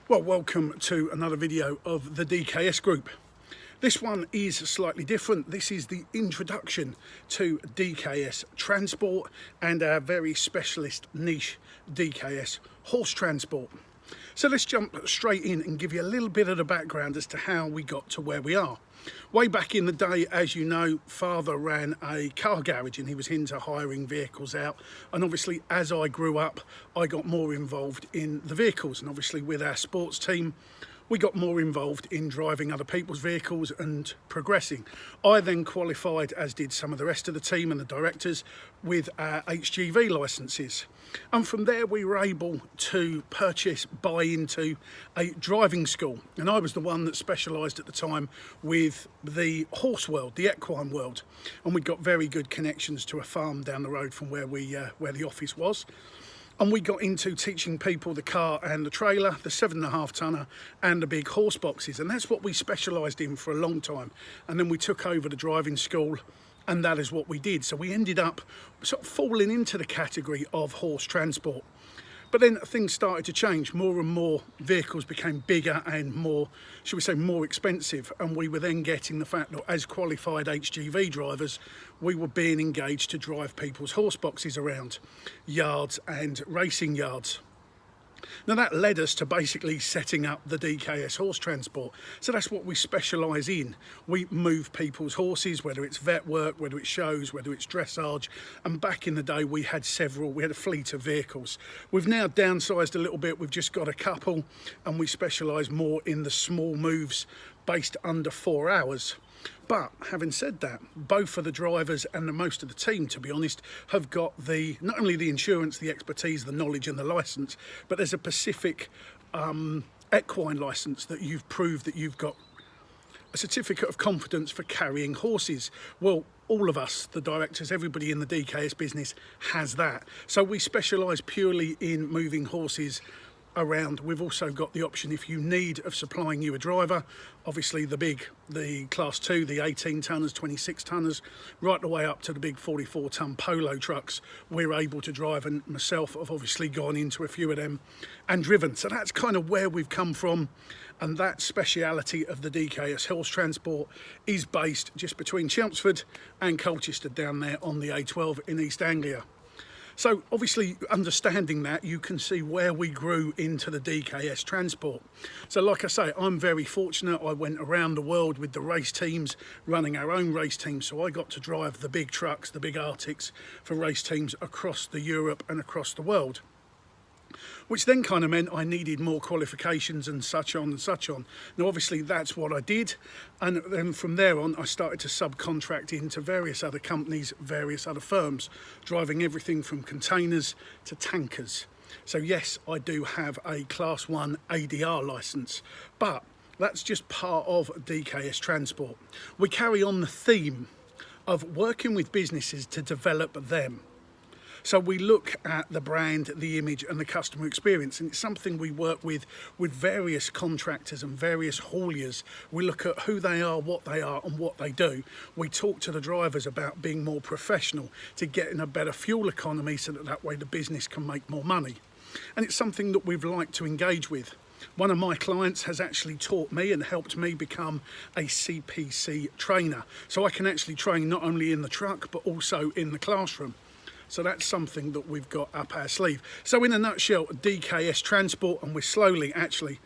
Well, welcome to another video of the DKS group. This one is slightly different. This is the introduction to DKS transport and our very specialist niche DKS horse transport. So let's jump straight in and give you a little bit of the background as to how we got to where we are. Way back in the day, as you know, father ran a car garage and he was into hiring vehicles out. And obviously, as I grew up, I got more involved in the vehicles. And obviously with our sports team, we got more involved in driving other people's vehicles and progressing. I then qualified, as did some of the rest of the team and the directors, with our HGV licenses. And from there we were able to buy into a driving school. And I was the one that specialised at the time with the horse world, the equine world. And we got very good connections to a farm down the road from where the office was. And we got into teaching people the car and the trailer, the 7.5 tonner and the big horse boxes. And that's what we specialised in for a long time. And then we took over the driving school and that is what we did. So we ended up sort of falling into the category of horse transport. But then things started to change. More and more vehicles became bigger and more, should we say, more expensive. And we were then getting the fact that as qualified HGV drivers, we were being engaged to drive people's horse boxes around yards and racing yards. Now that led us to basically setting up the DKS horse transport. So that's what we specialise in. We move people's horses, whether it's vet work, whether it's shows, whether it's dressage. And back in the day we had a fleet of vehicles. We've now downsized a little bit, we've just got a couple and we specialise more in the small moves based under 4 hours. But having said that, both of the drivers and most of the team, to be honest, have got not only the insurance, the expertise, the knowledge and the licence, but there's a Pacific equine licence that you've proved that you've got a certificate of competence for carrying horses. Well, all of us, the directors, everybody in the DKS business has that. So we specialise purely in moving horses around. We've also got the option, if you need, of supplying you a driver. Obviously the class 2, the 18 tonners, 26 tonners, right the way up to the big 44 ton polo trucks we're able to drive, and myself have obviously gone into a few of them and driven. So that's kind of where we've come from, and that speciality of the DKS horse transport is based just between Chelmsford and Colchester down there on the A12 in East Anglia. So obviously understanding that, you can see where we grew into the DKS transport. So like I say, I'm very fortunate. I went around the world with the race teams, running our own race teams. So I got to drive the big trucks, the big Arctics for race teams across the Europe and across the world, which then kind of meant I needed more qualifications and such on and such on. Now obviously that's what I did, and then from there on I started to subcontract into various other companies, various other firms, driving everything from containers to tankers. So yes, I do have a class 1 ADR licence, but that's just part of DKS transport. We carry on the theme of working with businesses to develop them. So we look at the brand, the image and the customer experience, and it's something we work with various contractors and various hauliers. We look at who they are and what they do. We talk to the drivers about being more professional to get in a better fuel economy so that way the business can make more money. And it's something that we've liked to engage with. One of my clients has actually taught me and helped me become a CPC trainer. So I can actually train not only in the truck but also in the classroom. So that's something that we've got up our sleeve. So in a nutshell, DKS transport, and we're slowly actually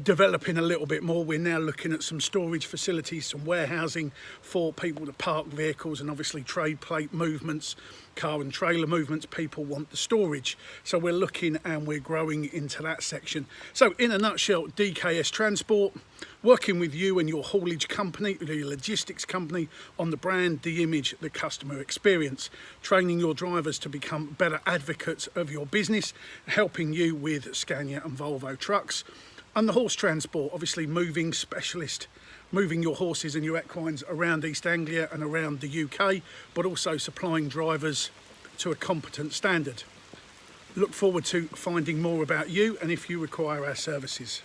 developing a little bit more. We're now looking at some storage facilities, some warehousing for people to park vehicles, and obviously trade plate movements, car and trailer movements. People want the storage. So we're looking and we're growing into that section. So in a nutshell, DKS transport, working with you and your haulage company, your logistics company, on the brand, the image, the customer experience, training your drivers to become better advocates of your business, helping you with Scania and Volvo trucks, and the horse transport, obviously moving your horses and your equines around East Anglia and around the UK, but also supplying drivers to a competent standard. Look forward to finding more about you and if you require our services.